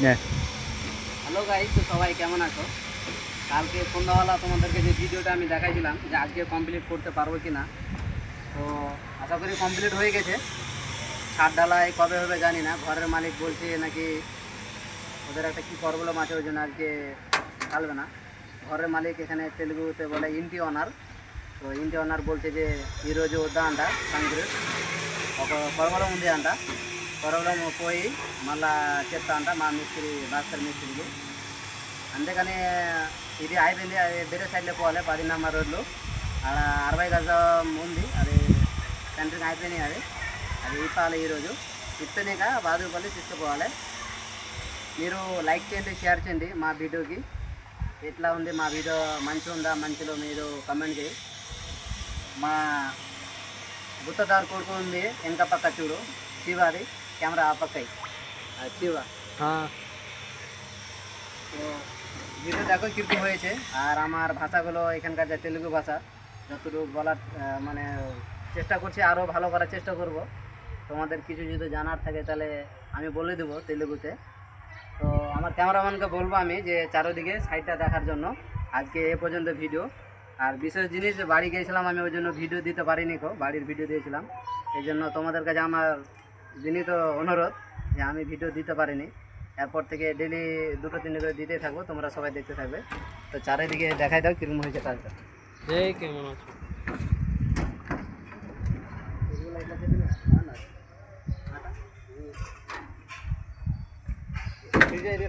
Hello guys, তো সবাই কেমন আছো? কালকে সন্ধ্যাবেলা তোমাদেরকে যে ভিডিওটা আমি দেখাইছিলাম যে আজকে কমপ্লিট করতে পারবো কি না, তো আশা করি কমপ্লিট হয়ে গেছে। ছাদ ঢালাই কবে হবে জানি না, ঘরের মালিক বলছে নাকি ওদের একটা কী প্রবলেম আছে, ওই জন্য আজকে ঢালবে না। ঘরের মালিক এখানে তেলুগুতে বলে ఇంటి ఓనర్। సో ఇంటి ఓనర్ বলছে যে ఈరోజు వద్దా అంట కాంగ్రెస్ ఒక పొరవడం ఉంది అంట, పొరవడం పోయి మళ్ళా చెప్తా అంట మా మిస్త్రి భాస్కర్ మిస్త్రికి. అందుకని ఇది అయిపోయింది, అది వేరే సైడ్లో పోవాలి 10 నెంబర్ రోడ్లు అక్కడ 60 గజం ఉంది, అది సెంటరింగ్ అయిపోయినాయి. అది అది ఇప్పాలి ఈరోజు, ఇప్పినాక బాదుపల్లి తీసుకుపోవాలి. మీరు లైక్ చేయండి, షేర్ చేయండి మా వీడియోకి. ఎట్లా ఉంది మా వీడియో, మంచిగా ఉందా మంచిలో మీరు కమెంట్ చేయి. మా గుత్తదారు కొడుకు ఉంది వెనక పక్క చూడు, శివాది ক্যামেরা ఆ పక్క শিবা। হ্যাঁ, তো ভিডিও দেখো কীরকম হয়েছে। আর আমার ভাষাগুলো এখানকার যে তেলুগু ভাষা যতটুকু বলার মানে চেষ্টা করছি, আরও ভালো করার চেষ্টা করব। তোমাদের কিছু যদি জানার থাকে তাহলে আমি বলে দেবো তেলুগুতে। তো আমার ক্যামেরাম্যানকে বলবো আমি যে চারোদিকে সাইডটা দেখার জন্য। আজকে এ পর্যন্ত ভিডিও। আর বিশেষ জিনিস, বাড়ি গিয়েছিলাম আমি, ওই জন্য ভিডিও দিতে পারিনি, বাড়ির ভিডিও দিয়েছিলাম। এই জন্য তোমাদের কাছে আমার বিনীত অনুরোধ যে আমি ভিডিও দিতে পারিনি। এরপর থেকে ডেলি 2-3 করে দিতেই থাকবো, তোমরা সবাই দেখতে থাকবে। তো চারিদিকে দেখাই দাও কীরকম হয়েছে কাজটা। কেমন আছো?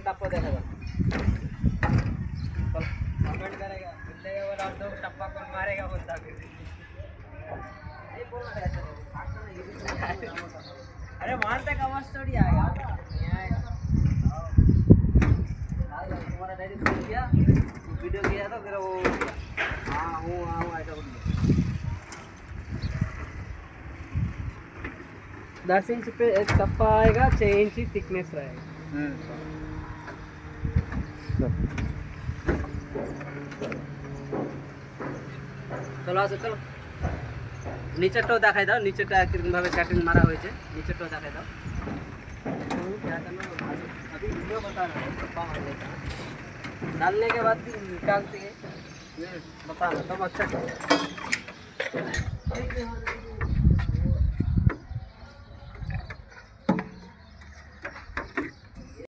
टप्पा देखा था, कमेंट करेगा, मिलेगा बोला और 2 टप्पा कौन मारेगा बोलता फिर। अरे मारते का आवाज थोड़ी आएगा। तुम्हारा डैडी फोन किया, वीडियो किया था, फिर वो हाँ हूँ ऐसा बोल दिया। 10 इंच पे एक टप्पा आएगा, 6 इंच थिकनेस रहेगा। চলো আসো, চলো নিচেরটাও দেখাই দাও, নিচেরটা কীরকমভাবে কাটিং মারা হয়েছে, নিচেরটাও দেখাই দাও। अभी वीडियो बताना डालने के बाद निकालते हैं, बताना तब अच्छा।